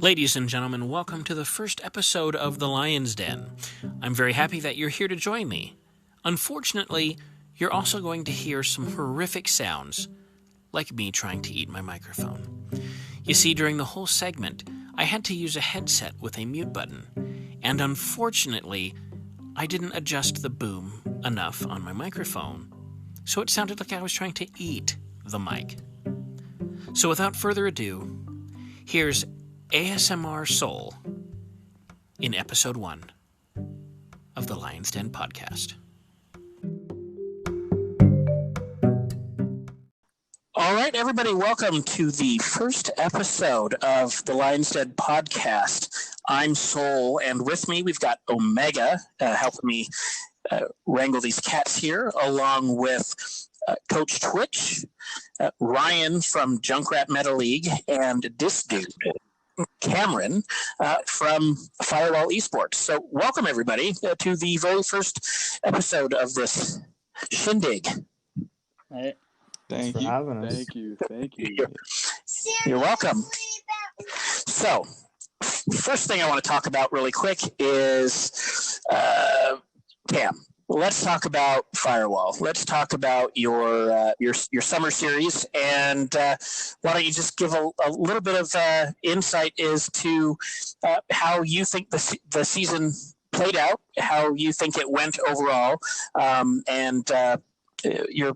Ladies and gentlemen, welcome to the first episode of The Lion's Den. I'm very happy that you're here to join me. Unfortunately, you're also going to hear some horrific sounds, like me trying to eat my microphone. You see, during the whole segment, I had to use a headset with a mute button, and unfortunately, I didn't adjust the boom enough on my microphone, so it sounded like I was trying to eat the mic. So without further ado, here's ASMR Soul in episode 1 of the Lion's Den podcast. All right, everybody, welcome to the first episode of the Lion's Den podcast. I'm Soul, and with me we've got Omega helping me wrangle these cats here, along with Coach Twitch, Ryan from Junknkrat Meta League, and this dude, Cameron from Firewall eSports. So welcome, everybody, to the very first episode of this shindig. Hey. Thank you. Having us. Thank you. You're welcome. So, first thing I want to talk about really quick is Cam. Let's talk about Firewall. Let's talk about your summer series, and why don't you just give a little bit of insight as to how you think the season played out, how you think it went overall, and your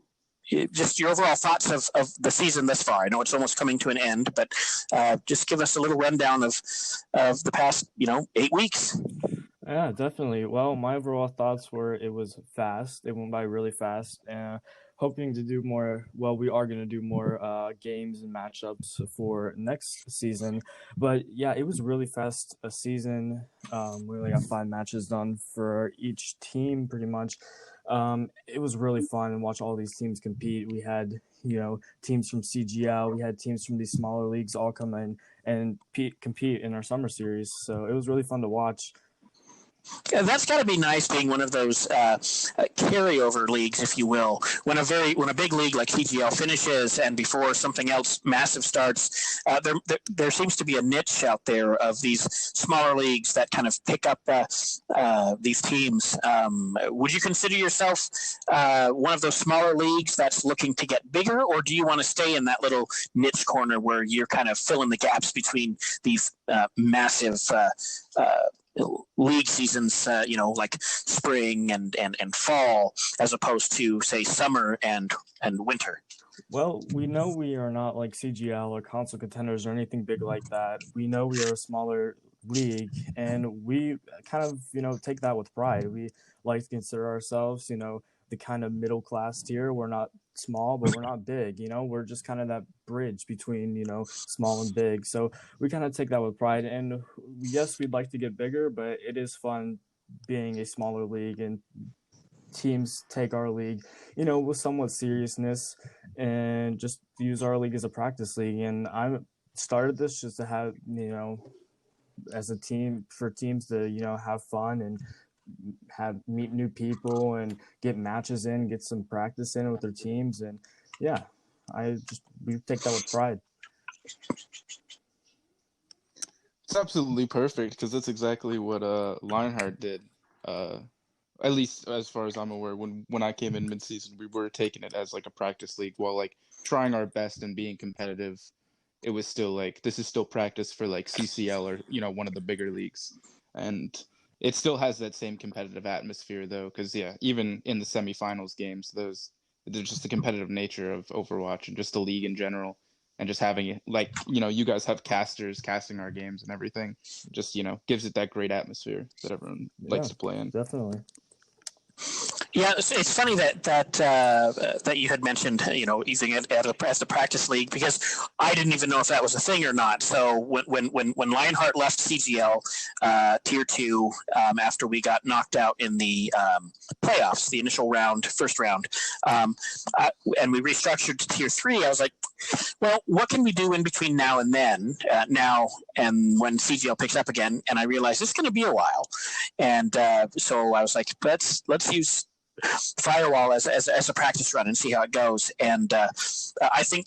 overall thoughts of the season thus far. I know it's almost coming to an end, but just give us a little rundown of the past 8 weeks. Yeah, definitely. Well, my overall thoughts were it was fast. It went by really fast. Hoping to do more. Well, we are going to do more games and matchups for next season. But yeah, it was really fast a season. We only got 5 matches done for each team pretty much. It was really fun to watch all these teams compete. We had, teams from CGL. We had teams from these smaller leagues all come in and compete in our summer series. So it was really fun to watch. Yeah, that's got to be nice being one of those carryover leagues, if you will. When a big league like CGL finishes and before something else massive starts, there seems to be a niche out there of these smaller leagues that kind of pick up these teams. Would you consider yourself one of those smaller leagues that's looking to get bigger, or do you want to stay in that little niche corner where you're kind of filling the gaps between these massive league seasons, like spring and fall, as opposed to, say, summer and winter? Well, we know we are not like CGL or console contenders or anything big like that. We know we are a smaller league, and we kind of, take that with pride. We like to consider ourselves, the kind of middle class tier. We're not small, but we're not big. We're just kind of that bridge between, small and big. So we kind of take that with pride. And yes, we'd like to get bigger, but it is fun being a smaller league, and teams take our league, with somewhat seriousness and just use our league as a practice league. And I started this just to have, as a team, for teams to, have fun and meet new people and get matches in, get some practice in with their teams. And yeah, we take that with pride. It's absolutely perfect because that's exactly what Lionheart did. At least as far as I'm aware, when I came in mid-season, we were taking it as like a practice league while like trying our best and being competitive. It was still like, this is still practice for like CCL or, one of the bigger leagues. And it still has that same competitive atmosphere, though, because, even in the semifinals games, there's just the competitive nature of Overwatch and just the league in general, and just having it, like, you guys have casters casting our games and everything, just, gives it that great atmosphere that everyone likes to play in. Definitely. Yeah, it's funny that you had mentioned, using it as a practice league, because I didn't even know if that was a thing or not. So when Lionheart left CGL Tier 2 after we got knocked out in the playoffs, the initial first round, and we restructured to Tier 3, I was like, well, what can we do in between now and then, now and when CGL picks up again? And I realized it's going to be a while. And so I was like, let's use Firewall as a practice run and see how it goes. And I think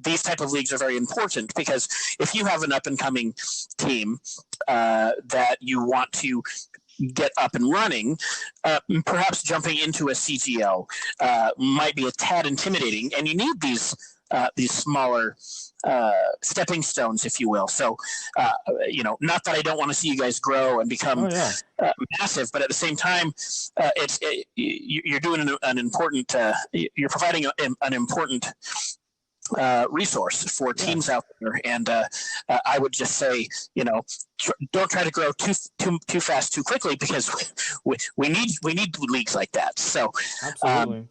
these type of leagues are very important, because if you have an up and coming team that you want to get up and running, perhaps jumping into a CGL might be a tad intimidating, and you need these smaller stepping stones, if you will. So, not that I don't want to see you guys grow and become massive, but at the same time, you're doing an important, you're providing an important resource for teams out there. And I would just say, don't try to grow too fast, too quickly, because we need leagues like that. So, absolutely.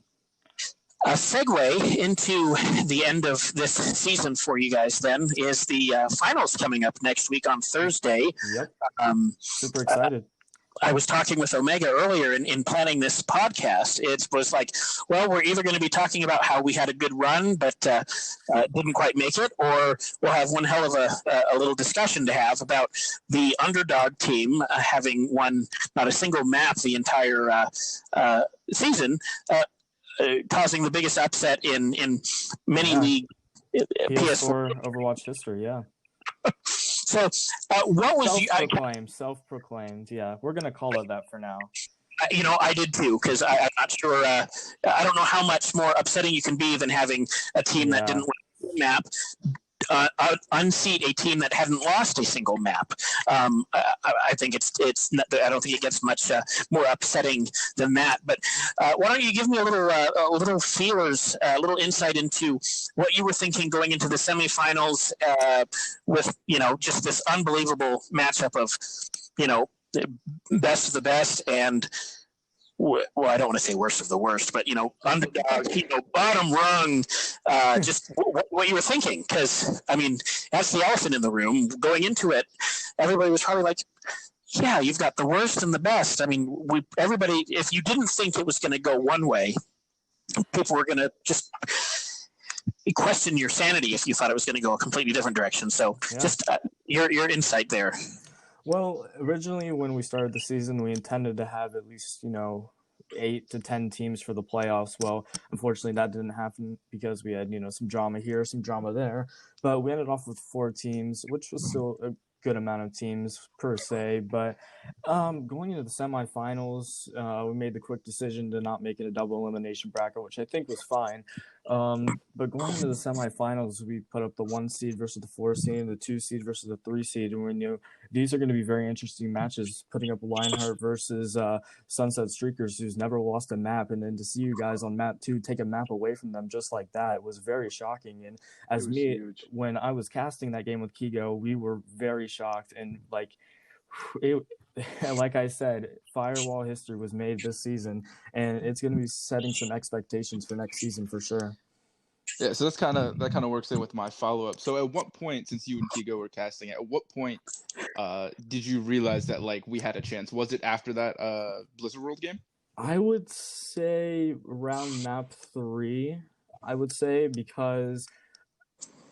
A segue into the end of this season for you guys then is the finals coming up next week on Thursday. Yep. Super excited. I was talking with Omega earlier in planning this podcast. It was like, well, we're either going to be talking about how we had a good run but didn't quite make it, or we'll have one hell of a little discussion to have about the underdog team having won not a single map the entire season, causing the biggest upset in many league PS4 Overwatch history. Yeah. So, what was self-proclaimed? Yeah, we're gonna call it that for now. I did too, because I'm not sure. I don't know how much more upsetting you can be than having a team that didn't win a map unseat a team that hadn't lost a single map. I think it's not, I don't think it gets much more upsetting than that. But why don't you give me a little feelers, a little insight into what you were thinking going into the semifinals with just this unbelievable matchup of best of the best and. Well, I don't want to say worst of the worst, but underdog, bottom rung. Just what you were thinking, because I mean, that's the elephant in the room. Going into it, everybody was probably like, "Yeah, you've got the worst and the best." I mean, everybody. If you didn't think it was going to go one way, people were going to just question your sanity if you thought it was going to go a completely different direction. So, just your insight there. Well, originally when we started the season, we intended to have at least, 8 to 10 teams for the playoffs. Well, unfortunately, that didn't happen because we had, some drama here, some drama there. But we ended off with 4 teams, which was still a good amount of teams per se. But going into the semifinals, we made the quick decision to not make it a double elimination bracket, which I think was fine. But going into the semifinals, we put up the 1 seed versus the 4 seed, the 2 seed versus the 3 seed, and we knew these are going to be very interesting matches. Putting up Lionheart versus Sunset Streakers, who's never lost a map, and then to see you guys on map 2 take a map away from them just like that was very shocking. And as me, huge. When I was casting that game with Kigo, we were very shocked, and like I said, Firewall history was made this season, and it's going to be setting some expectations for next season for sure. Yeah, so that kind of works in with my follow-up. So at what point, since you and Kigo were casting, at what point did you realize that we had a chance? Was it after that Blizzard World game? I would say around map 3, because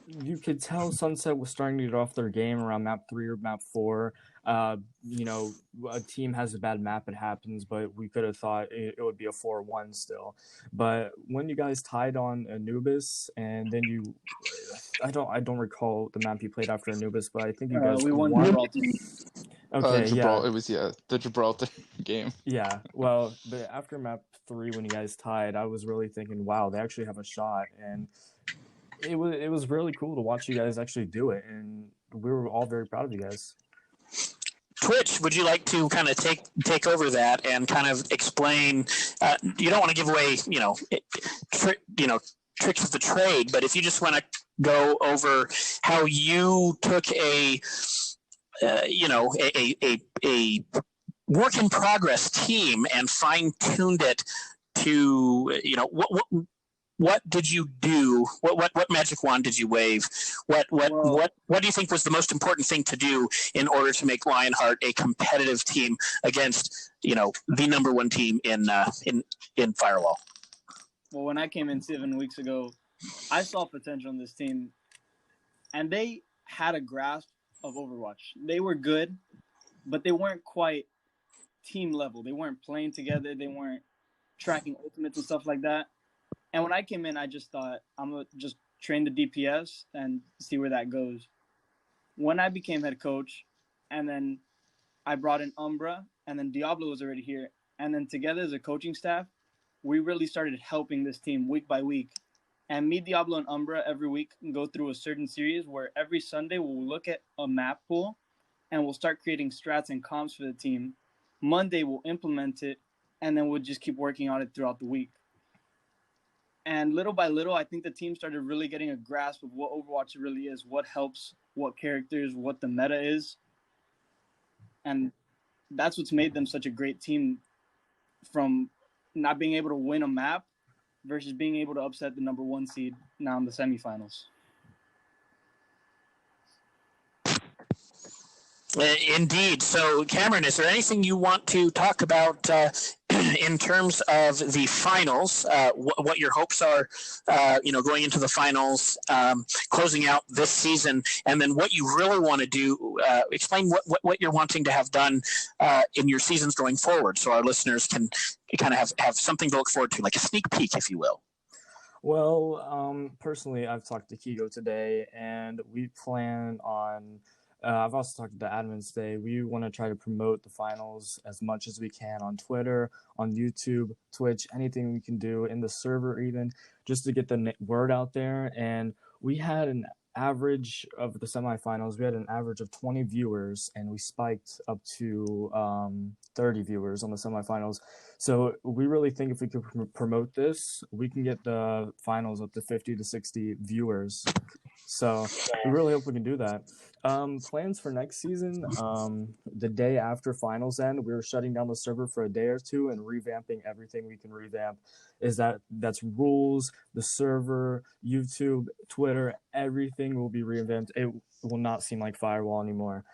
you could tell Sunset was starting to get off their game around map 3 or map 4. A team has a bad map, it happens, but we could have thought it would be a 4-1 still. But when you guys tied on Anubis, and then I don't recall the map you played after Anubis, but I think you guys we won Gibraltar. Okay, yeah. It was the Gibraltar game. Yeah, well, but after map 3, when you guys tied, I was really thinking, wow, they actually have a shot, and it was really cool to watch you guys actually do it, and we were all very proud of you guys. Twitch, would you like to kind of take over that and kind of explain? You don't want to give away, tricks of the trade, but if you just want to go over how you took a work in progress team and fine tuned it to, what did you do? What magic wand did you wave? What do you think was the most important thing to do in order to make Lionheart a competitive team against the number 1 team in Firewall? Well, when I came in 7 weeks ago, I saw potential in this team, and they had a grasp of Overwatch. They were good, but they weren't quite team level. They weren't playing together. They weren't tracking ultimates and stuff like that. And when I came in, I just thought I'm gonna just train the DPS and see where that goes. When I became head coach, and then I brought in Umbra, and then Diablo was already here, and then together as a coaching staff, we really started helping this team week by week. And me, Diablo, and Umbra every week can go through a certain series where every Sunday we'll look at a map pool, and we'll start creating strats and comps for the team. Monday we'll implement it, and then we'll just keep working on it throughout the week. And little by little, I think the team started really getting a grasp of what Overwatch really is, what helps, what characters, what the meta is. And that's what's made them such a great team, from not being able to win a map versus being able to upset the number 1 seed now in the semifinals. Indeed. So, Cameron, is there anything you want to talk about in terms of the finals? What your hopes are, going into the finals, closing out this season, and then what you really want to do? Explain what you're wanting to have done in your seasons going forward, so our listeners can kind of have something to look forward to, like a sneak peek, if you will. Well, personally, I've talked to Kigo today, and we plan on. I've also talked to the admins today. We want to try to promote the finals as much as we can on Twitter, on YouTube, Twitch, anything we can do in the server, even just to get the word out there. And we had an average of the semifinals. We had an average of 20 viewers, and we spiked up to 30 viewers on the semifinals. So we really think if we could promote this, we can get the finals up to 50 to 60 viewers. So we really hope we can do that. Plans for next season, the day after finals end, we're shutting down the server for a day or two and revamping everything we can revamp. That's rules, the server, YouTube, Twitter, everything will be revamped. It will not seem like Firewall anymore.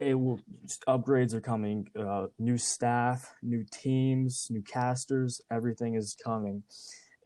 Upgrades are coming, new staff, new teams, new casters, everything is coming.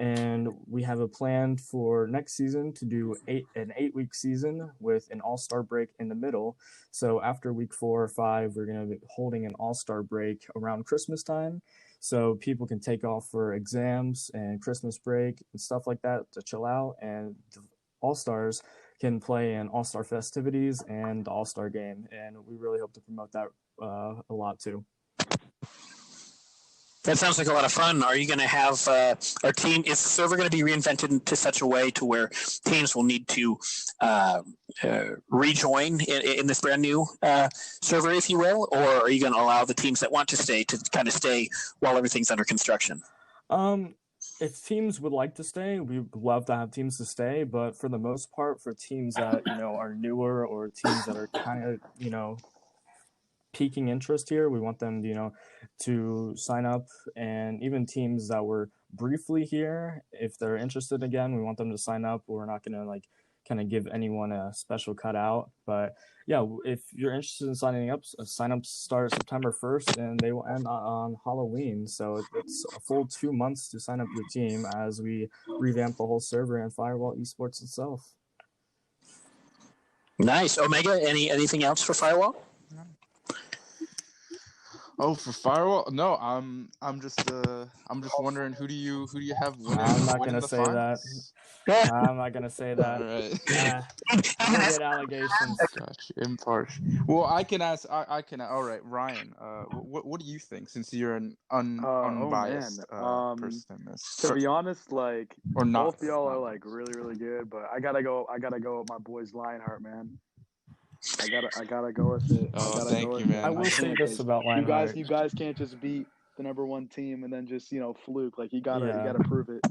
And we have a plan for next season to do an 8-week season with an all-star break in the middle. So after week 4 or 5, we're going to be holding an all-star break around Christmas time, so people can take off for exams and Christmas break and stuff like that to chill out, and the all-stars can play in all-star festivities and the all-star game. And we really hope to promote that a lot too. That sounds like a lot of fun. Are you going to have our team? Is the server going to be reinvented into such a way to where teams will need to rejoin in this brand new server, if you will, or are you going to allow the teams that want to stay while everything's under construction? If teams would like to stay, we would love to have teams to stay. But for the most part, for teams that are newer or teams that are kind of piquing interest here, we want them to sign up. And even teams that were briefly here, if they're interested again, we want them to sign up. We're not going to kind of give anyone a special cutout. But yeah, if you're interested in signing up, sign-ups start September 1st and they will end on Halloween. So it's a full 2 months to sign up your team as we revamp the whole server and Firewall eSports itself. Nice. Omega, anything else for Firewall? Oh, for Firewall? No, I'm just wondering who do you have winning? I'm not gonna say that. I'm not gonna say that. All right. I'm gonna get allegations. Gotcha. Impartial. Well, I can ask. I can. All right, Ryan. What do you think? Since you're an unbiased person in this. To be honest, or not, both y'all are really, really good, but I gotta go with my boys Lionheart, man. I gotta go with it. Oh, thank you, man. I will say this about Lionheart. You guys can't just beat the number 1 team and then just fluke. You gotta prove it.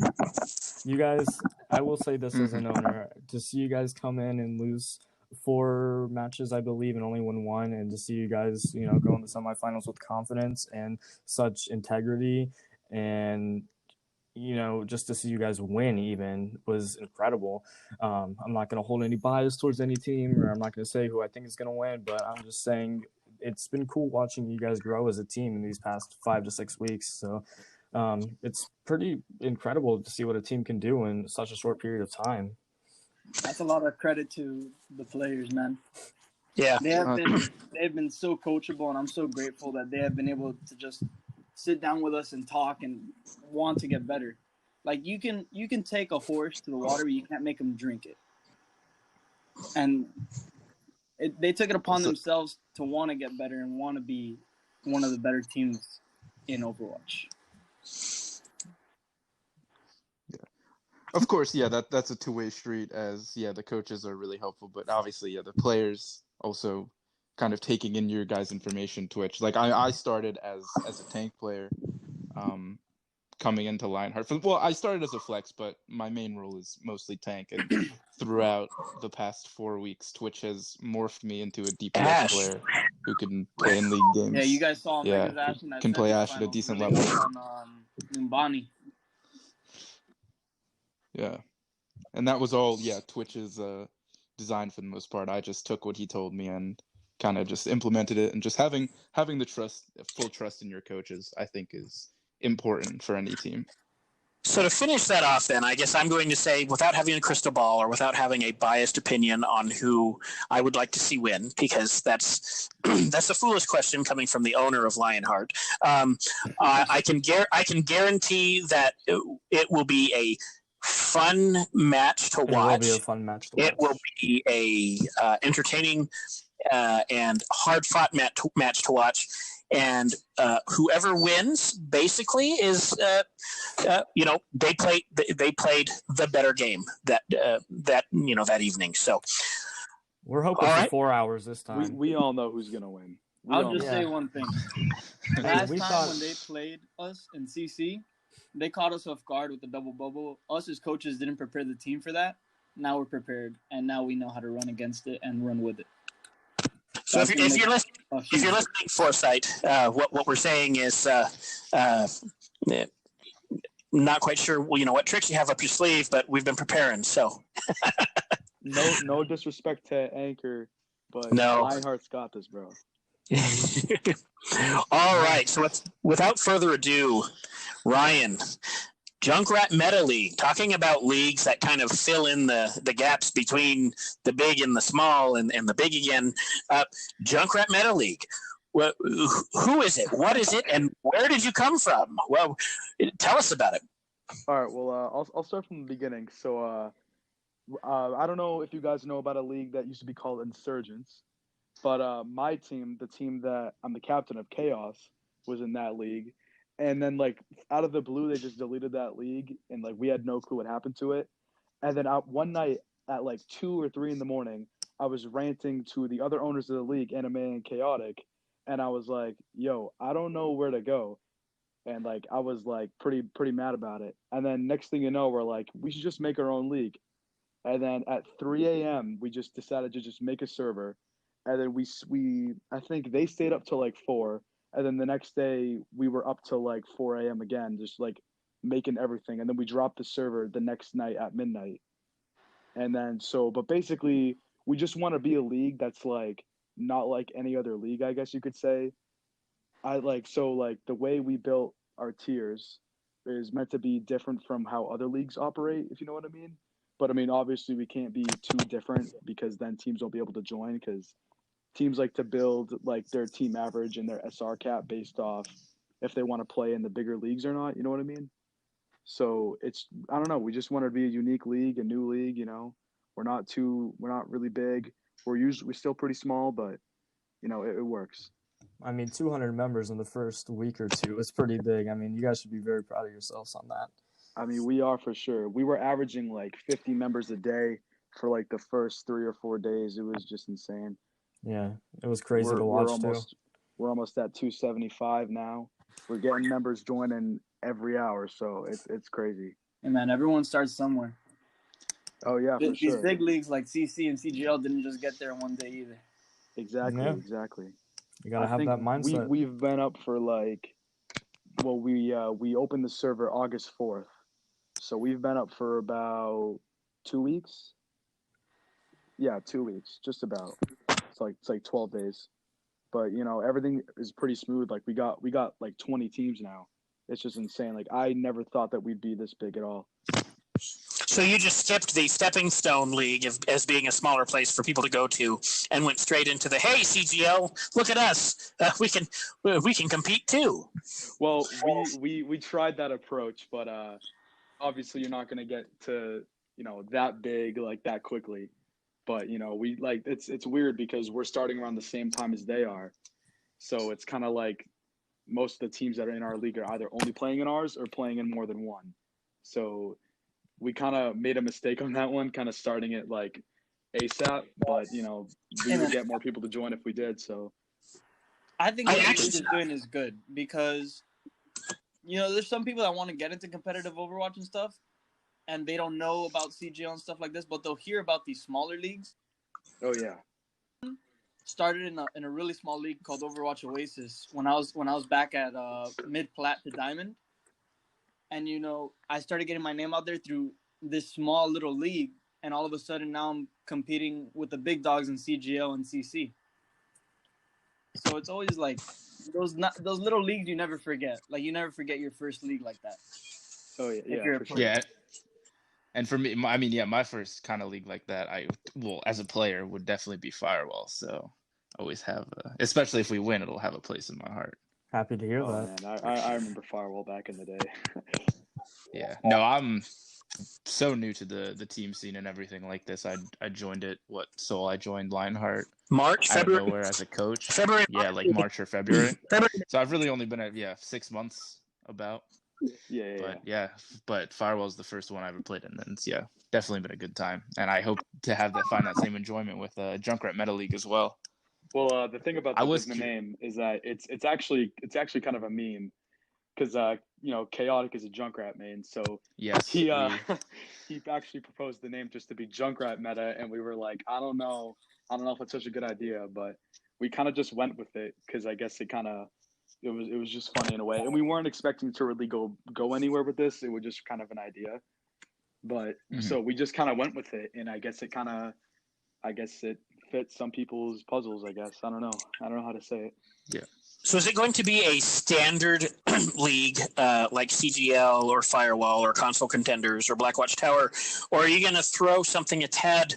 You guys, I will say this as an owner, to see you guys come in and lose 4 matches, I believe, and only win 1, and to see you guys go in the semifinals with confidence and such integrity, and just to see you guys win even was incredible. I'm not going to hold any bias towards any team, or I'm not going to say who I think is going to win, but I'm just saying it's been cool watching you guys grow as a team in these past 5 to 6 weeks. So it's pretty incredible to see what a team can do in such a short period of time. That's a lot of credit to the players, man. Yeah. They've been so coachable, and I'm so grateful that they have been able to just sit down with us and talk and want to get better. Like you can take a horse to the water, but you can't make him drink it. And they took it upon themselves to want to get better and want to be one of the better teams in Overwatch. Yeah. Of course, yeah, that's a two-way street, as the coaches are really helpful, but obviously, the players also kind of taking in your guys' information Twitch. Like I started as a tank player, coming into Lionheart. Well, I started as a flex, but my main role is mostly tank, and throughout the past 4 weeks, Twitch has morphed me into a DPS player who can play in league games. Yeah, you guys saw Yeah, Mega's Ash in that can play second Ash at a finals decent where they level. took on Numbani. Yeah, and that was all. Yeah, Twitch's design for the most part. I just took what he told me and kind of just implemented it, and just having the full trust in your coaches, I think, is important for any team. So to finish that off, then, I guess I'm going to say, without having a crystal ball or without having a biased opinion on who I would like to see win, because that's a foolish question coming from the owner of Lionheart. I can guarantee that it will be a fun match to watch. It will be a fun match to watch. It will be a entertaining and hard-fought match to watch. And whoever wins basically is, they played the better game that evening. So we're hoping for 4 hours this time. We all know who's gonna win. I'll just say one thing. Last time when they played us in CC, they caught us off guard with the double bubble. Us as coaches didn't prepare the team for that. Now we're prepared, and now we know how to run against it and run with it. So if you're listening, Foresight, what we're saying is not quite sure, what tricks you have up your sleeve, but we've been preparing. So no disrespect to Anchor, but no. Lionheart's got this, bro. All right. So without further ado, Ryan, Junknkrat Meta League, talking about leagues that kind of fill in the gaps between the big and the small and the big again. Junknkrat Meta League. Well, who is it? What is it? And where did you come from? Well, tell us about it. All right. Well, I'll start from the beginning. So I don't know if you guys know about a league that used to be called Insurgents, but my team, the team that I'm the captain of, Chaos, was in that league. And then, out of the blue, they just deleted that league, and, we had no clue what happened to it. And then one night at, 2 or 3 in the morning, I was ranting to the other owners of the league, Anime and Chaotic, and I was like, yo, I don't know where to go. And, I was, pretty mad about it. And then next thing you know, we're like, we should just make our own league. And then at 3 a.m., we just decided to just make a server. And then we I think they stayed up till, 4. And then the next day we were up till 4 a.m. again, just making everything. And then we dropped the server the next night at midnight. And then but basically we just want to be a league that's not like any other league, I guess you could say. The way we built our tiers is meant to be different from how other leagues operate, if you know what I mean. But I mean, obviously we can't be too different because then teams won't be able to join, because teams like to build their team average and their SR cap based off if they want to play in the bigger leagues or not. You know what I mean? So I don't know. We just want to be a unique league, a new league. We're not really big. We're still pretty small, but it works. I mean, 200 members in the first week or two is pretty big. I mean, you guys should be very proud of yourselves on that. I mean, we are for sure. We were averaging 50 members a day for the first 3 or 4 days. It was just insane. Yeah, it was crazy to watch too. We're almost at 275 now. We're getting members joining every hour, so it's crazy. Hey man, everyone starts somewhere. Oh yeah, for sure. These big leagues like CC and CGL didn't just get there in one day either. Exactly. You gotta have that mindset. We've been up for we opened the server August 4th, so we've been up for about 2 weeks. Yeah, 2 weeks, just about. It's 12 days, but everything is pretty smooth. We got 20 teams now. It's just insane. I never thought that we'd be this big at all. So So you just skipped the Stepping Stone League as being a smaller place for people to go to, and went straight into the hey CGL, look at us, we can compete too. Well, we tried that approach, but obviously you're not going to get to that big like that quickly. But we like it's weird because we're starting around the same time as they are, so it's kind of like most of the teams that are in our league are either only playing in ours or playing in more than one. So we kind of made a mistake on that one, kind of starting it like ASAP, but we would get more people to join if we did. So I think what he's doing is good because there's some people that want to get into competitive Overwatch and stuff, and they don't know about CGL and stuff like this, but they'll hear about these smaller leagues. Oh yeah. Started in a really small league called Overwatch Oasis when I was back at mid plat to diamond, and I started getting my name out there through this small little league, and all of a sudden now I'm competing with the big dogs in CGL and CC. So it's always like those little leagues you never forget. Like you never forget your first league like that. Oh yeah, for sure. Yeah. And for me, I mean, my first kind of league like that, as a player, would definitely be Firewall. So I always have, especially if we win, it'll have a place in my heart. Happy to hear that. Man, I remember Firewall back in the day. Yeah. No, I'm so new to the team scene and everything like this. I joined it. I joined Lionheart March, February, out of nowhere as a coach. February. Yeah, like March or February. February. So I've really only been at 6 months about. But Firewall's the first one I ever played in, and it's definitely been a good time. And I hope to find that same enjoyment with Junknkrat Meta League as well. Well, the thing about the name is that it's actually kind of a meme because Chaotic is a Junkrat main, so yes, he actually proposed the name just to be Junkrat Meta, and we were like, I don't know if it's such a good idea, but we kind of just went with it because I guess it was just funny in a way, and we weren't expecting to really go anywhere with this. It was just kind of an idea, but so we just kind of went with it, and I guess it fit some people's puzzles. I guess I don't know how to say it. Yeah. So is it going to be a standard league like CGL or Firewall or Console Contenders or Blackwatch Tower, or are you going to throw something a tad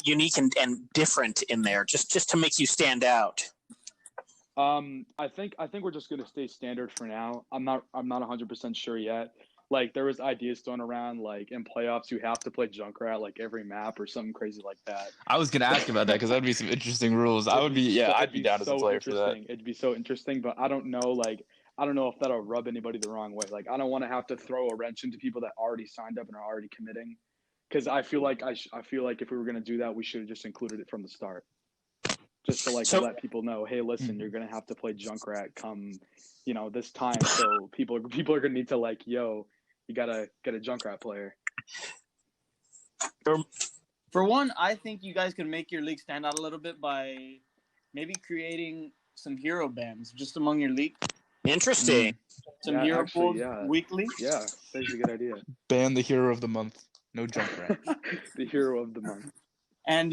unique and different in there just to make you stand out? I think we're just gonna stay standard for now. I'm not 100% sure yet. Like there was ideas thrown around, like in playoffs you have to play Junkrat like every map or something crazy like that. I was gonna ask about that because that'd be some interesting rules. I'd be down as a player for that. It'd be so interesting, but I don't know if that'll rub anybody the wrong way. Like I don't want to have to throw a wrench into people that already signed up and are already committing, because I feel like if we were gonna do that, we should have just included it from the start. Just to let people know, hey, listen, you're gonna have to play Junkrat come, this time. So people are gonna need to you gotta get a Junkrat player. For one, I think you guys could make your league stand out a little bit by maybe creating some hero bans just among your league. Interesting. Some hero pools weekly. Yeah, that's a good idea. Ban the hero of the month. No Junkrat. The hero of the month. And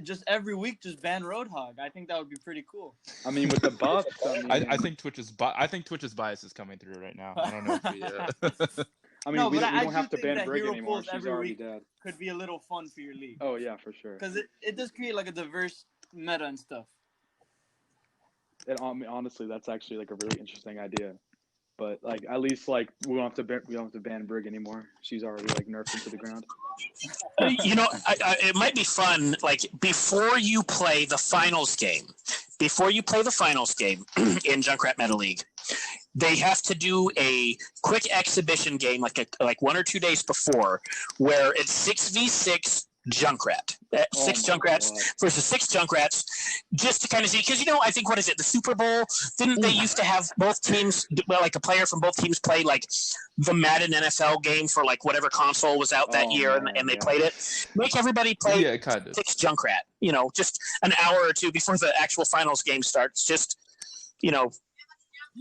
just every week, just ban Roadhog. I think that would be pretty cool. I mean, with the buffs. I think Twitch's bias is coming through right now. I don't know if we. I mean, we don't have to ban Brig anymore. She's already dead. Could be a little fun for your league. Oh yeah, for sure. Because it does create like a diverse meta and stuff. Honestly, that's actually like a really interesting idea. But like at least we don't have to ban Brig anymore. She's already nerfed into the ground. It might be fun. Like before you play the finals game in Junkrat Meta League, they have to do a quick exhibition game like 1 or 2 days before, where it's 6v6 Junkrat. Six Junkrats versus 6 Junkrats, just to kind of see, because I think, what is it, the Super Bowl, didn't they used to have both teams, like a player from both teams play like the Madden NFL game for like whatever console was out that year, and they played it. Make everybody play 6 Junkrat, just an hour or two before the actual finals game starts, just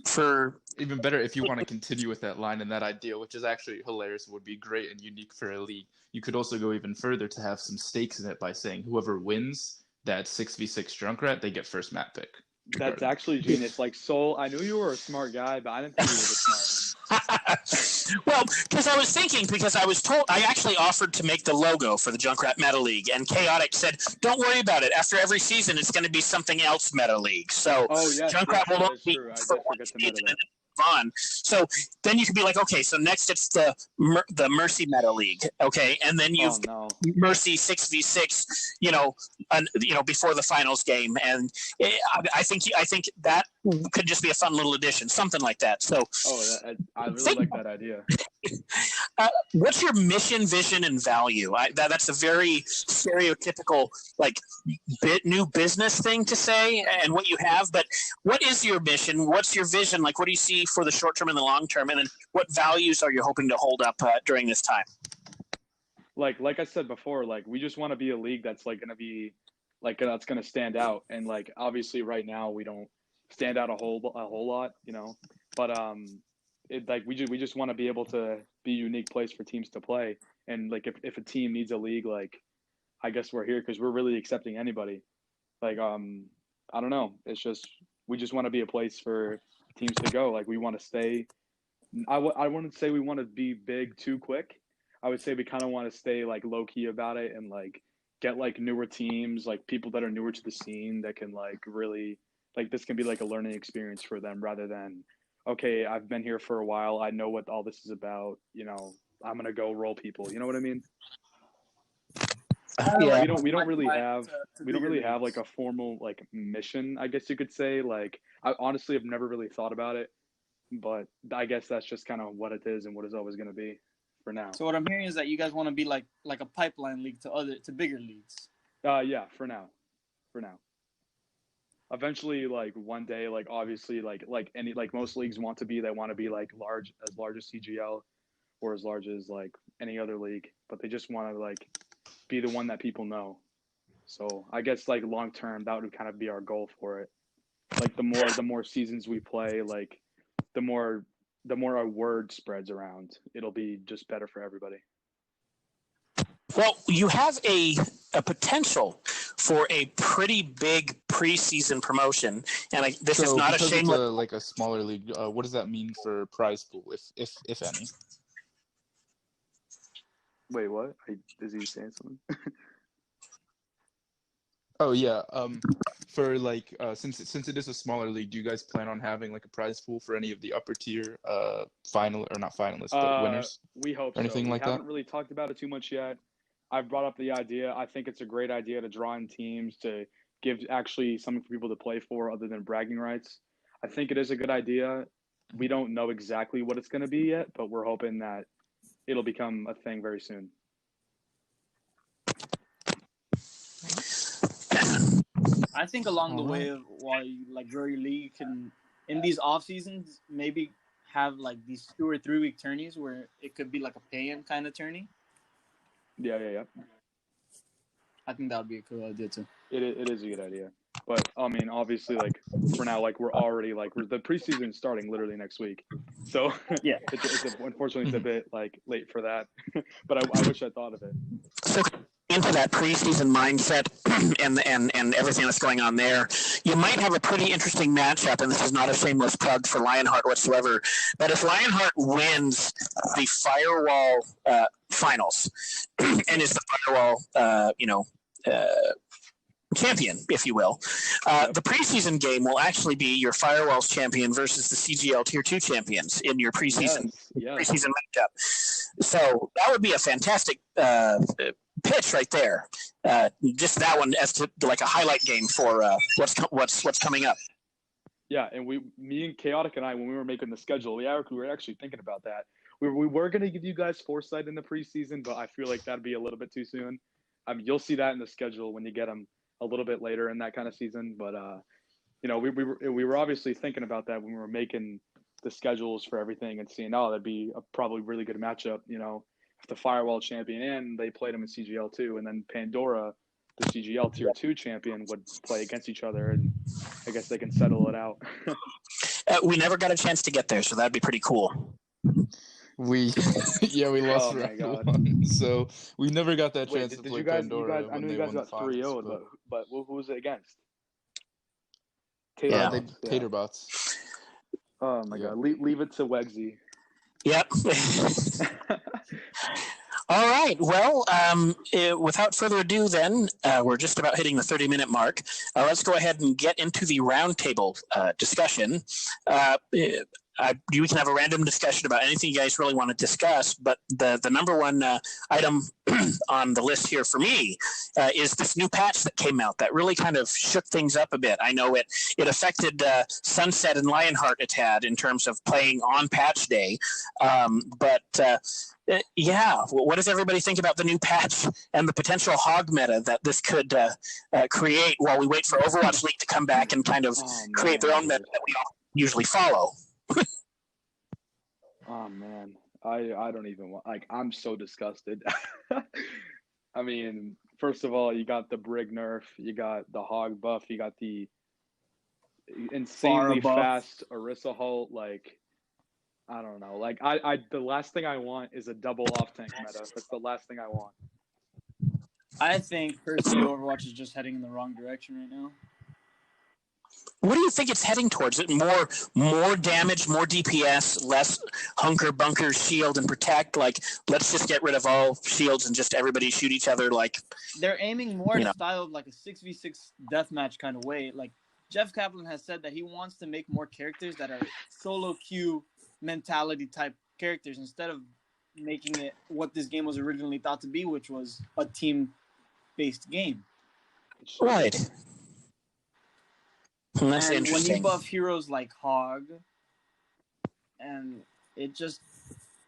for even better if you want to continue with that line and that idea, which is actually hilarious, would be great and unique for a league. You could also go even further to have some stakes in it by saying whoever wins that 6v6 Junkrat, they get first map pick. That's actually genius. Like, Soul, I knew you were a smart guy, but I didn't think you were this smart. Well, because I was thinking, because I was told, I actually offered to make the logo for the Junknkrat Meta League, and Chaotic said, "Don't worry about it. After every season, it's going to be something else Meta League." So Junknkrat will only be for one season and then move on. So then you could be like, okay, so next it's the Mercy Meta League, okay, and then you've Mercy 6v6, before the finals game, and I think that could just be a fun little addition, something like that. So, I really like that idea. What's your mission, vision, and value? That's a very stereotypical, like, new business thing to say, and what you have. But what is your mission? What's your vision? Like, what do you see for the short term and the long term? And then what values are you hoping to hold up during this time? Like I said before, like, we just want to be a league that's like going to be like that's going to stand out. And like, obviously right now we don't stand out a whole lot, but we just want to be able to be a unique place for teams to play. And like, if a team needs a league, like, I guess we're here because we're really accepting anybody. Like, I don't know. It's just, we just want to be a place for teams to go. Like, we want to stay. I wouldn't say we want to be big too quick. I would say we kind of want to stay like low key about it and like get like newer teams, like people that are newer to the scene that can like really, like, this can be like a learning experience for them rather than, okay, I've been here for a while, I know what all this is about, I'm gonna go roll people. You know what I mean? Yeah. We don't really have like a formal like mission, I guess you could say. Like, I honestly have never really thought about it, but I guess that's just kind of what it is and what it's always going to be for now. So what I'm hearing is that you guys want to be like a pipeline league to bigger leagues. Yeah, for now. Eventually, like, one day, like, obviously, like any, like, most leagues want to be, they want to be like as large as CGL or as large as like any other league, but they just want to like be the one that people know. So I guess like long term, that would kind of be our goal for it. Like, the more seasons we play, like the more our word spreads around, it'll be just better for everybody. Well, you have a potential for a pretty big preseason promotion, and this is not a shameless. It's like a smaller league. What does that mean for prize pool, if any? Wait, what? Is he saying something? Oh yeah. For like, since it is a smaller league, do you guys plan on having like a prize pool for any of the upper tier not finalists, but winners? We hope or anything so. like we haven't really talked about it too much yet. I've brought up the idea. I think it's a great idea to draw in teams to give actually something for people to play for other than bragging rights. I think it is a good idea. We don't know exactly what it's going to be yet, but we're hoping that it'll become a thing very soon. I think along the way of while you like grow your league, and in these off seasons, maybe have like these 2 or 3 week tourneys where it could be like a pay-in kind of tourney. Yeah. I think that would be a cool idea too. It is a good idea, but I mean, obviously, like, for now, like, we're already like the preseason starting literally next week, so yeah, unfortunately it's a bit like late for that, but I wish I thought of it. So into that preseason mindset and everything that's going on there, you might have a pretty interesting matchup, and this is not a shameless plug for Lionheart whatsoever, but if Lionheart wins the Firewall finals and is the Firewall, champion, if you will, the preseason game will actually be your Firewall's champion versus the CGL Tier 2 champions in your preseason matchup. So that would be a fantastic pitch right there. Just that one as to like a highlight game for what's coming up. Yeah, and me and Chaotic and I, when we were making the schedule, we were actually thinking about that. We were going to give you guys foresight in the preseason, but I feel like that'd be a little bit too soon. I mean, you'll see that in the schedule when you get them a little bit later in that kind of season. But we were obviously thinking about that when we were making the schedules for everything and seeing, that'd be a probably really good matchup. If the Firewall champion and they played them in CGL too, and then Pandora, the CGL Tier 2 champion, would play against each other, and I guess they can settle it out. We never got a chance to get there, so that'd be pretty cool. We lost round 1, so we never got that chance to play Pandora. I know you guys got 3-0, but who was it against? Taterbots. Oh my god, leave it to Wegsy. Yep. All right. Well, without further ado, then we're just about hitting the 30-minute mark. Let's go ahead and get into the roundtable discussion. We can have a random discussion about anything you guys really want to discuss, but the number one item on the list here for me is this new patch that came out that really kind of shook things up a bit. I know it affected Sunset and Lionheart a tad in terms of playing on patch day, but yeah, what does everybody think about the new patch and the potential hog meta that this could create while we wait for Overwatch League to come back and kind of create their own meta that we all usually follow? Oh man, I don't even want, like, I'm so disgusted. I mean, first of all, you got the Brig nerf, you got the hog buff, you got the insanely fast Orisa Holt. Like, I don't know. Like, the last thing I want is a double off tank meta. That's the last thing I want. I think personally Overwatch is just heading in the wrong direction right now. What do you think it's heading towards? Is it more damage, more DPS, less hunker, bunker, shield, and protect? Like, let's just get rid of all shields and just everybody shoot each other. Like, they're aiming more at a style of like a 6v6 deathmatch kind of way. Like, Jeff Kaplan has said that he wants to make more characters that are solo queue mentality type characters instead of making it what this game was originally thought to be, which was a team-based game. Right. That's and interesting. When you buff heroes like Hog, and it just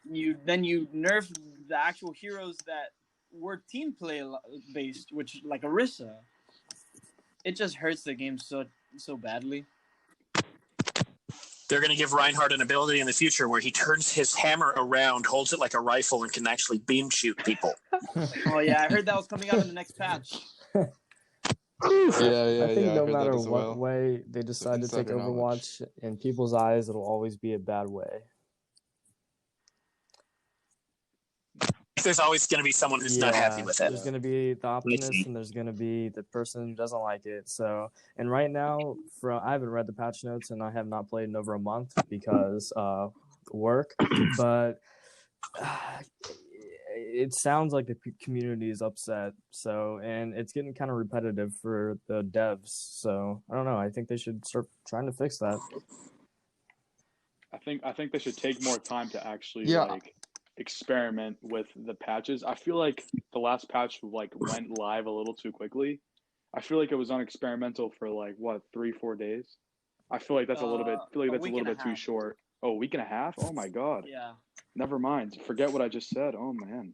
you nerf the actual heroes that were team play based, which like Orisa, it just hurts the game so badly. They're going to give Reinhardt an ability in the future where he turns his hammer around, holds it like a rifle, and can actually beam shoot people. Oh yeah, I heard that was coming out in the next patch. I think no matter what way they decide to take Overwatch, in people's eyes, it'll always be a bad way. There's always going to be someone who's not happy with it. There's going to be the optimist, and there's going to be the person who doesn't like it. So, and right now, I haven't read the patch notes, and I have not played in over a month because work. But it sounds like the community is upset. So, and it's getting kind of repetitive for the devs. So, I don't know. I think they should start trying to fix that. I think they should take more time to actually experiment with the patches. I feel like the last patch went live a little too quickly. I feel like it was on experimental for 3-4 days. I feel like that's a little bit. I feel like that's a little bit too short. Oh, a week and a half? Oh my god. Yeah. Never mind. Forget what I just said. Oh man,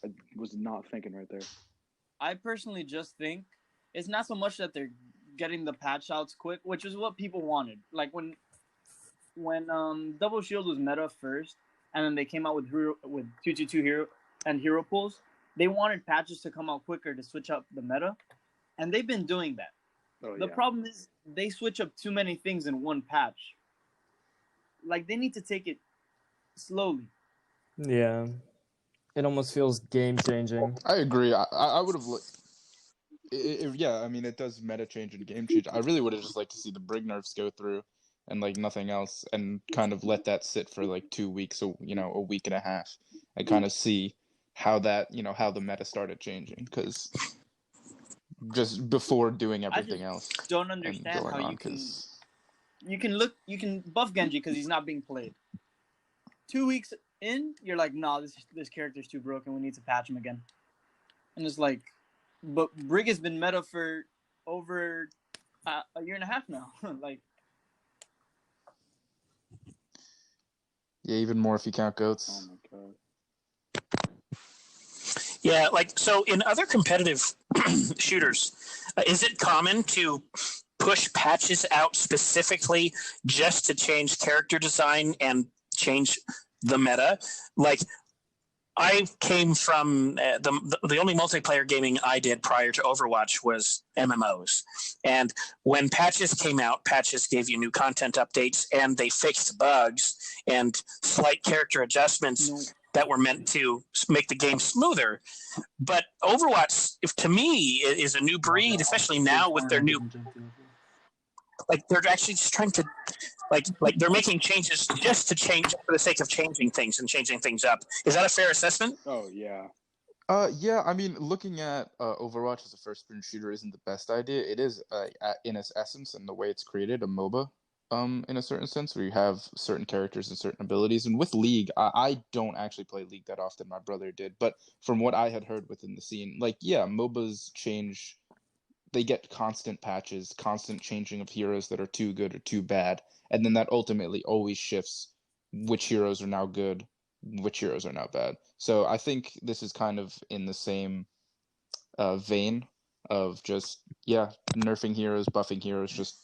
I was not thinking right there. I personally just think it's not so much that they're getting the patch outs quick, which is what people wanted. Like when Double Shield was meta first, and then they came out with 222 hero and hero pools. They wanted patches to come out quicker to switch up the meta, and they've been doing that. The problem is they switch up too many things in one patch. Like, they need to take it slowly. Yeah. It almost feels game-changing. I agree. I would have... yeah, I mean, it does meta change and game change. I really would have just liked to see the Brig nerfs go through and nothing else, and kind of let that sit for 2 weeks, or a week and a half, and kind of see how that how the meta started changing, because just before doing everything else. Don't understand how you can buff Genji because he's not being played. 2 weeks in, you're like, nah, this character's too broken. We need to patch him again. And it's like, but Brig has been meta for over a year and a half now. Yeah, even more if you count goats. Oh my god. Yeah, so in other competitive shooters, is it common to push patches out specifically just to change character design and change the meta? I came from the only multiplayer gaming I did prior to Overwatch was MMOs. And when patches came out, patches gave you new content updates, and they fixed bugs and slight character adjustments that were meant to make the game smoother. But Overwatch, to me, is a new breed, especially now with their new... they're actually just trying to Like they're making changes just to change for the sake of changing things and changing things up. Is that a fair assessment? Oh yeah. Yeah, I mean, looking at Overwatch as a first-person shooter isn't the best idea. It is, in its essence and the way it's created, a MOBA, in a certain sense, where you have certain characters and certain abilities. And with League, I don't actually play League that often. My brother did, but from what I had heard within the scene, like, yeah, MOBAs change. They get constant patches, constant changing of heroes that are too good or too bad, and then that ultimately always shifts which heroes are now good, which heroes are now bad. So I think this is kind of in the same vein of just, yeah, nerfing heroes, buffing heroes, just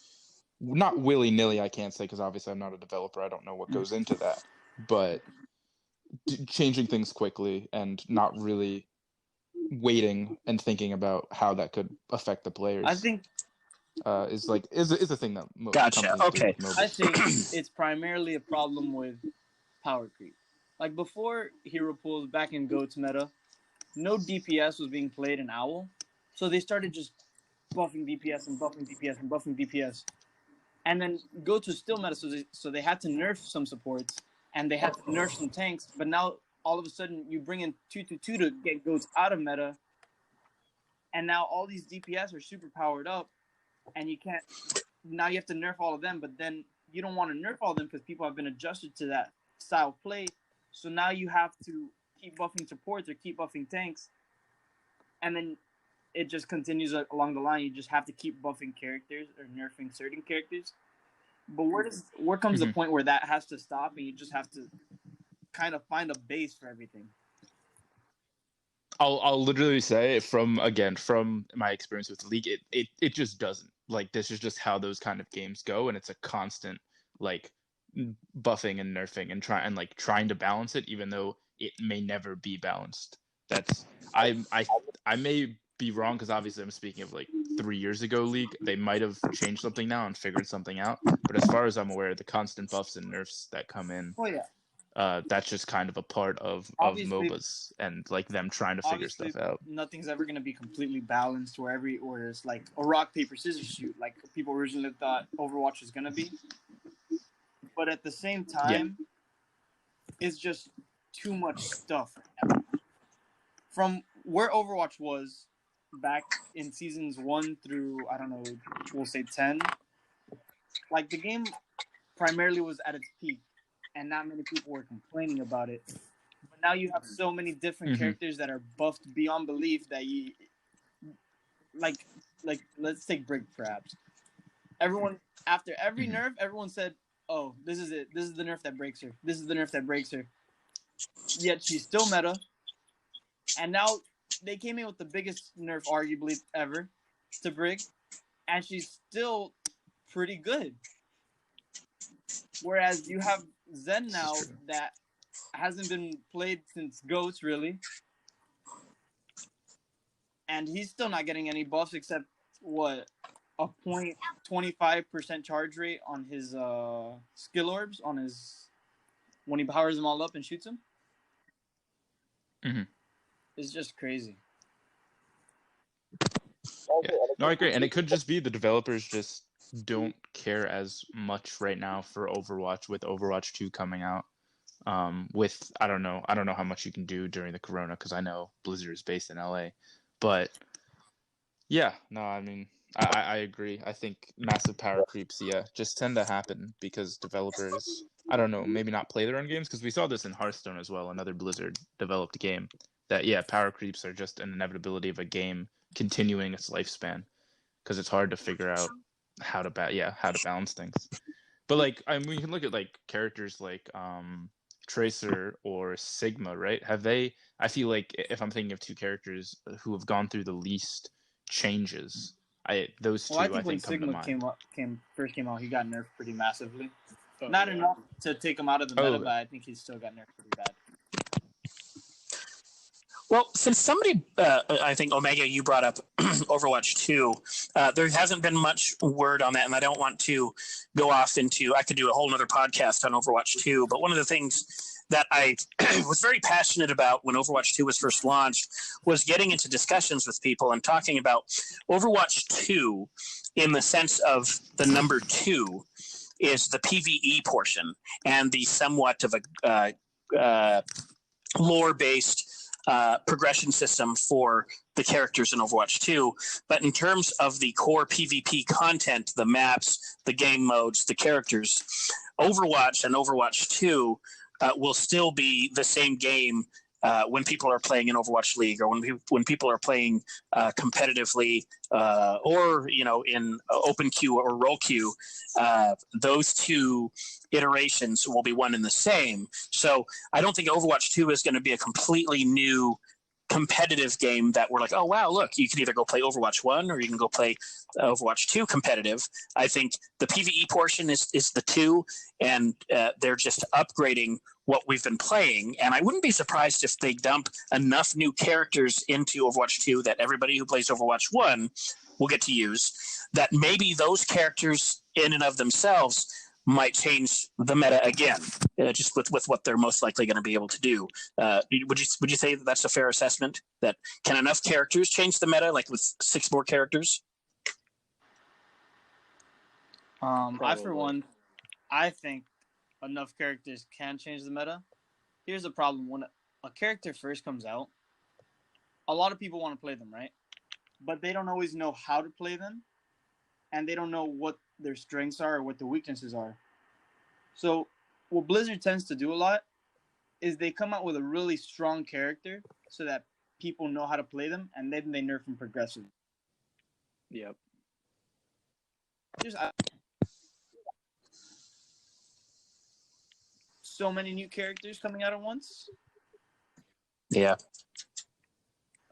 not willy-nilly, I can't say, because obviously I'm not a developer. I don't know what goes into that. But changing things quickly and not really waiting and thinking about how that could affect the players. I think is a thing that Gotcha. companies Okay. do with I MOBAs. think it's primarily a problem with power creep. Like before hero pools back in GOATS meta, no DPS was being played in OWL, so they started just buffing DPS and buffing DPS and buffing DPS. And then GOATS was still meta, so they had to nerf some supports and they had to nerf some tanks. But now all of a sudden you bring in 2-2-2 to get GOATS out of meta, and now all these DPS are super powered up, and you can't. Now you have to nerf all of them, but then you don't want to nerf all of them because people have been adjusted to that style of play. So now you have to keep buffing supports or keep buffing tanks, and then it just continues along the line. You just have to keep buffing characters or nerfing certain characters. But where comes the point where that has to stop, and you just have to kind of find a base for everything? I'll literally say from my experience with League, it just doesn't. Like, this is just how those kind of games go, and it's a constant like buffing and nerfing and trying to balance it, even though it may never be balanced. That's I may be wrong, because obviously I'm speaking of like 3 years ago League. They might have changed something now and figured something out, but as far as I'm aware, the constant buffs and nerfs that come in, Oh yeah. that's just kind of a part of MOBAs and like them trying to figure stuff out. Nothing's ever going to be completely balanced where it's like a rock, paper, scissors shoot like people originally thought Overwatch was going to be. But at the same time, it's just too much stuff right now. From where Overwatch was back in seasons 1 through, I don't know, we'll say 10, like the game primarily was at its peak, and not many people were complaining about it. But now you have so many different characters that are buffed beyond belief that you like let's take Brig perhaps. Everyone after every nerf, everyone said, "Oh, this is it. This is the nerf that breaks her. This is the nerf that breaks her." Yet she's still meta. And now they came in with the biggest nerf arguably ever to Brig, and she's still pretty good. Whereas you have Zen now that hasn't been played since GOATS, really. And he's still not getting any buffs except, what, a 0.25% charge rate on his skill orbs, on his when he powers them all up and shoots them. It's just crazy. Yeah. No, I agree. And it could just be the developers just don't care as much right now for Overwatch, with Overwatch 2 coming out. With I don't know how much you can do during the corona, because I know Blizzard is based in LA. But yeah, no, I mean, I agree. I think massive power creeps, just tend to happen because developers, I don't know, maybe not play their own games, because we saw this in Hearthstone as well, another Blizzard developed game, that power creeps are just an inevitability of a game continuing its lifespan, because it's hard to figure out how to balance things. But like, I mean, you can look at like characters like Tracer or Sigma, right? I feel like if I'm thinking of two characters who have gone through the least changes, those two I think when come to mind. Sigma first came out, he got nerfed pretty massively. Not enough to take him out of the meta, but I think he's still got nerfed pretty bad. Well, since somebody, I think Omega, you brought up Overwatch 2, there hasn't been much word on that, and I don't want to go off into, I could do a whole other podcast on Overwatch 2, but one of the things that I was very passionate about when Overwatch 2 was first launched was getting into discussions with people and talking about Overwatch 2 in the sense of the number 2. is the PvE portion and the somewhat of a lore-based progression system for the characters in Overwatch 2. But in terms of the core PvP content, the maps, the game modes, the characters, Overwatch and Overwatch 2 will still be the same game when people are playing in Overwatch League, or when people are playing competitively, or in open queue or role queue. Those two iterations will be one and the same. So I don't think Overwatch 2 is going to be a completely new competitive game that we're like, oh wow, look, you can either go play Overwatch 1 or you can go play Overwatch 2 competitive. I think the PvE portion is the 2, and they're just upgrading what we've been playing. And I wouldn't be surprised if they dump enough new characters into Overwatch 2 that everybody who plays Overwatch 1 will get to use, that maybe those characters in and of themselves might change the meta again, just with what they're most likely going to be able to do. Would you say that that's a fair assessment? That can enough characters change the meta, like with 6 more characters? I, for one, I think enough characters can change the meta. Here's the problem. When a character first comes out, a lot of people want to play them, right? But they don't always know how to play them, and they don't know what their strengths are or what the weaknesses are. So what Blizzard tends to do a lot is they come out with a really strong character so that people know how to play them, and then they nerf them progressively. Yep. So many new characters coming out at once. Yeah.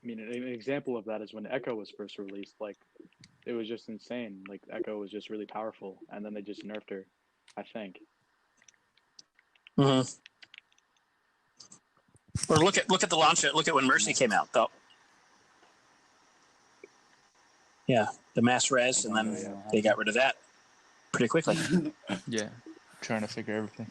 I mean, an example of that is when Echo was first released. Like, it was just insane. Like, Echo was just really powerful, and then they just nerfed her, I think. Mm-hmm. Or look at the launch. Look at when Mercy came out, though. Yeah, the mass res, and then they got rid of that pretty quickly. Yeah, trying to figure everything.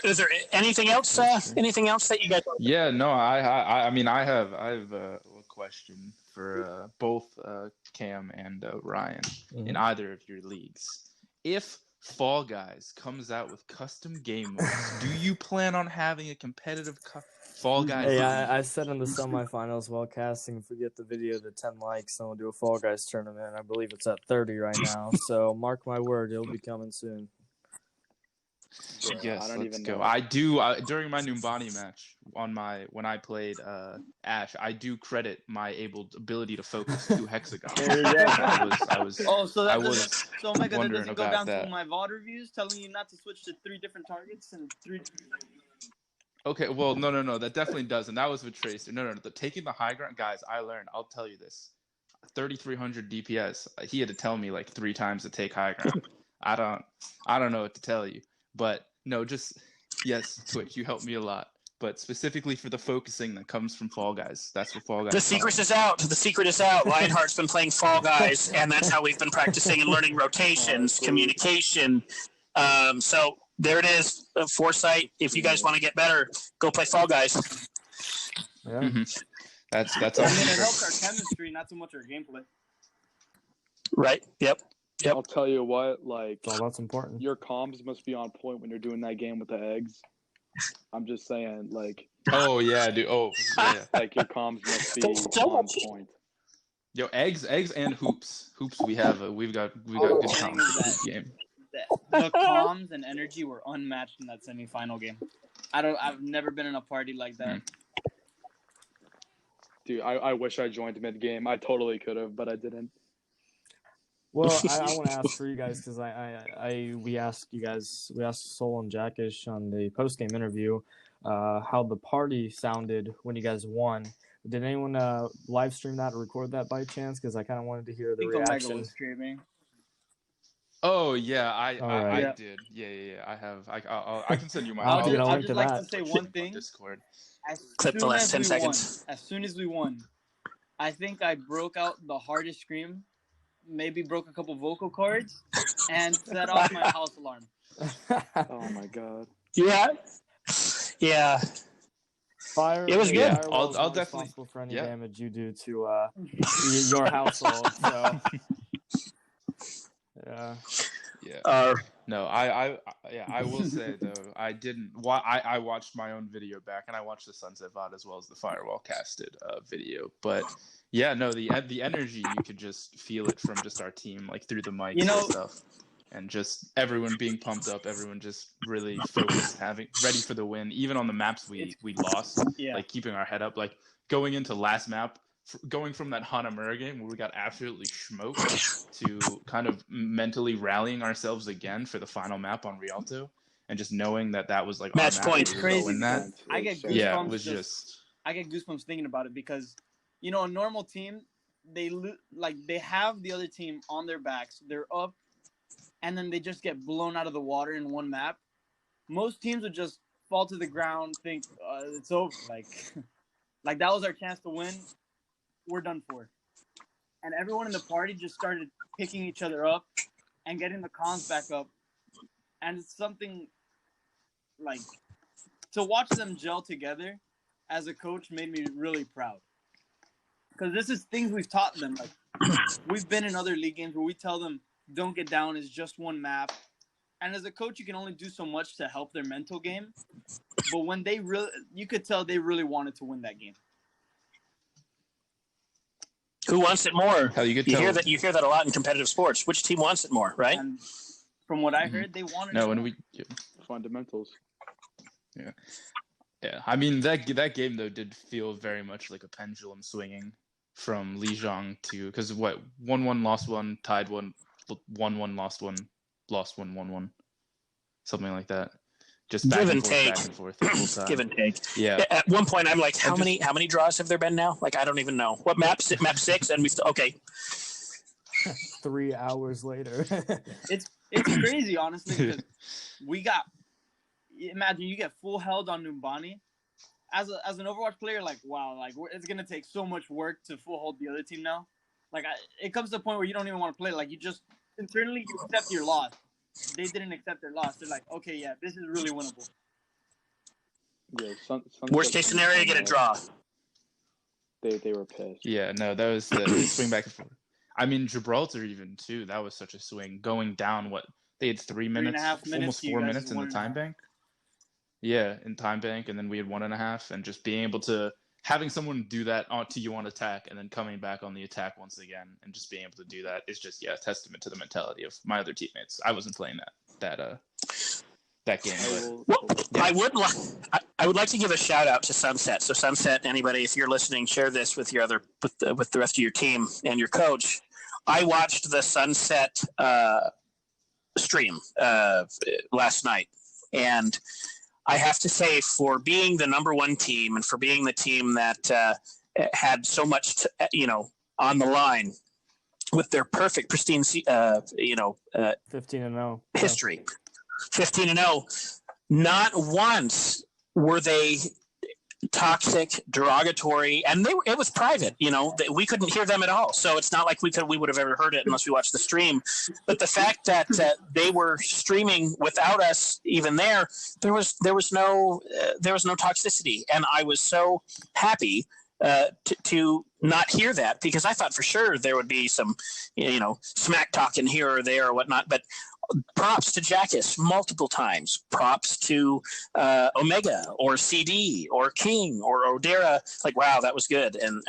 Is there anything else? Anything else that you guys? Yeah, no, I mean, I have a question for both Cam and Ryan in either of your leagues. If Fall Guys comes out with custom game modes, do you plan on having a competitive Fall Guys? Hey, I said in the semifinals while casting, if we get the video to 10 likes, then we'll do a Fall Guys tournament. I believe it's at 30 right now, so mark my word, it'll be coming soon. Bro, Yes, I don't let's even go. know. I do during my Numbani match when I played Ashe, I do credit my ability to focus 2 hexagons. I was So Omega, that wondering doesn't go about down that. to my VOD reviews telling you not to switch to 3 different targets and 3 different. Okay, well, no, that definitely doesn't. That was with Tracer. No, taking the high ground, guys. I learned. I'll tell you this: 3,300 DPS. He had to tell me like 3 times to take high ground. I don't know what to tell you, but no, just yes, Twitch. You helped me a lot, but specifically for the focusing that comes from Fall Guys. That's what Fall Guys. The secret is out. The secret is out. Lionheart's been playing Fall Guys, and that's how we've been practicing and learning rotations, communication. So there it is. Foresight. If you guys want to get better, go play Fall Guys. Yeah. Mm-hmm. That's all. I mean, it helps our chemistry, not so much our gameplay. Right. Yep. I'll tell you what, like, So that's important. your comms must be on point when you're doing that game with the eggs. I'm just saying, like, Oh yeah, dude. Oh yeah. like your comms must be on point. Yo, eggs, and hoops. We've got good comms game. The comms and energy were unmatched in that semifinal game. I've never been in a party like that. Dude, I wish I joined mid game. I totally could have, but I didn't. Well, I want to ask for you guys because we asked Sol and Jackish on the post game interview how the party sounded when you guys won. Did anyone live stream that or record that by chance? Because I kind of wanted to hear the reaction. Omega was streaming. Oh yeah, I right. did. Yeah. I have. I can send you my. I'll get a I'd link just to like that. to say one thing. Discord. Clip the last 10 seconds. As soon as we won, I think I broke out the hardest scream, maybe broke a couple vocal cords, and set off my house alarm. Oh my god. Yeah. Fire. It was good. I'll definitely responsible for any damage you do to your household. So. Yeah. Yeah. No, I will say though, I didn't. I watched my own video back, and I watched the Sunset VOD as well as the Firewall casted video. But yeah, no, the energy, you could just feel it from just our team, like through the mics You know, and stuff, and just everyone being pumped up, everyone just really focused, ready for the win. Even on the maps we lost, yeah. like keeping our head up, like going into last map. Going from that Hanamura game where we got absolutely smoked to kind of mentally rallying ourselves again for the final map on Rialto, and just knowing that was like Match our map, point. we were Crazy. going that. I get goosebumps. Yeah, it was just. I get goosebumps thinking about it because, you know, a normal team, they have the other team on their backs, they're up, and then they just get blown out of the water in one map. Most teams would just fall to the ground, think it's over, like that was our chance to win. We're done for. And everyone in the party just started picking each other up and getting the cons back up. And it's something like to watch them gel together as a coach made me really proud. Because this is things we've taught them. Like we've been in other league games where we tell them don't get down, it's just one map. And as a coach, you can only do so much to help their mental game. But when you could tell they really wanted to win that game. Who wants it more? Hell, you hear that a lot in competitive sports. Which team wants it more, right? And from what I heard, they wanted No, it and fundamentals. Yeah. I mean that game though did feel very much like a pendulum swinging from Lijiang to, because 1-1 lost 1, tied 1, 1-1 lost 1, lost 1, 1-1, something like that. Just back and forth the whole time. Give and take. Yeah. At one point, I'm like, how many draws have there been now? Like, I don't even know. What map 6, and we still okay. 3 hours later. It's crazy, honestly, because imagine you get full held on Numbani. As an Overwatch player, like, wow, like it's gonna take so much work to full hold the other team now. Like, it comes to a point where you don't even want to play. Like, you just internally you accept your loss. They didn't accept their loss. They're like, okay, yeah, this is really winnable. Yeah, worst case scenario, get a draw. They were pissed. Yeah, no, that was the swing back and forth. I mean, Gibraltar even too. That was such a swing. Going down, they had 3 minutes, 3.5 minutes, almost 4 minutes in the time bank. Yeah, in time bank, and then we had 1.5, and just being able to having someone do that to you on attack, and then coming back on the attack once again, and just being able to do that is just a testament to the mentality of my other teammates. I wasn't playing that game. But, I would like to give a shout out to Sunset. So Sunset, anybody, if you're listening, share this with your with the rest of your team and your coach. I watched the Sunset stream last night, and I have to say, for being the number one team and for being the team that had so much, on the line with their perfect, pristine, 15-0 history, 15-0. Not once were they toxic, derogatory, and it was private. We couldn't hear them at all. So it's not like we would have ever heard it unless we watched the stream. But the fact that they were streaming without us even there was no toxicity, and I was so happy to not hear that, because I thought for sure there would be some smack talking here or there or whatnot. But props to Jackus multiple times. Props to Omega or CD or King or Odera. Like, wow, that was good. And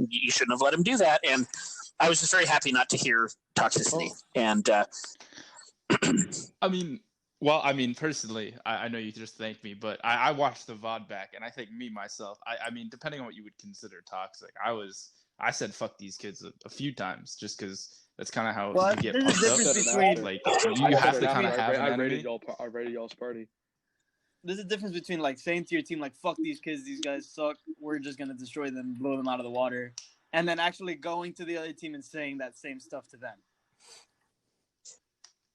you shouldn't have let him do that. And I was just very happy not to hear toxicity. And I mean, personally, I know you just thanked me, but I watched the VOD back, and I think myself, I mean, depending on what you would consider toxic, I said fuck these kids a few times, just because that's kind of how you get pumped up. Like, you have to kind of have an enemy. I rated y'all's party. There's a difference between like saying to your team like, fuck these kids, these guys suck, we're just gonna destroy them, blow them out of the water, and then actually going to the other team and saying that same stuff to them.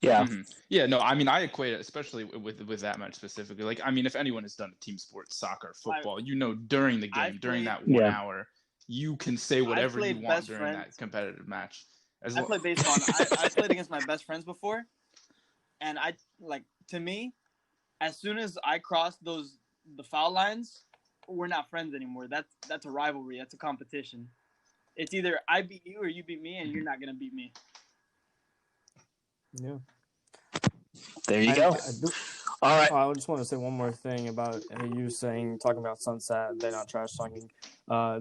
Yeah. Mm-hmm. Yeah, no, I mean, I equate it, especially with that match specifically. Like, I mean, if anyone has done a team sport, soccer, football, during the game, during that 1 hour, you can say whatever you want during that competitive match. I play baseball. I played against my best friends before, and to me, as soon as I cross the foul lines, we're not friends anymore. That's a rivalry. That's a competition. It's either I beat you or you beat me, and you're not gonna beat me. Yeah. There you go. I do. All right. I just want to say one more thing about you talking about Sunset. They're not trash talking.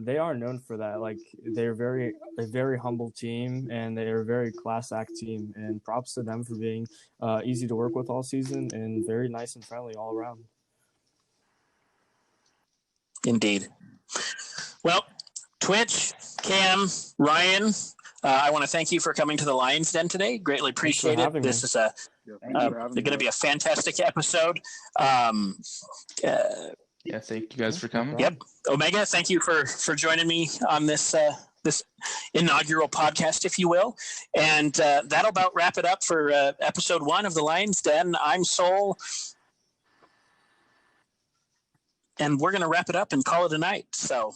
They are known for that. Like they're a very humble team, and they're a very class act team. And props to them for being easy to work with all season and very nice and friendly all around. Indeed. Well, Twitch, Cam, Ryan, I want to thank you for coming to the Lions Den today. Greatly appreciate it. This is going to be a fantastic episode. Yeah, thank you guys for coming. Yep. Omega, thank you for joining me on this this inaugural podcast, if you will. And that'll about wrap it up for episode 1 of the Lions Den. I'm Sol. And we're going to wrap it up and call it a night. So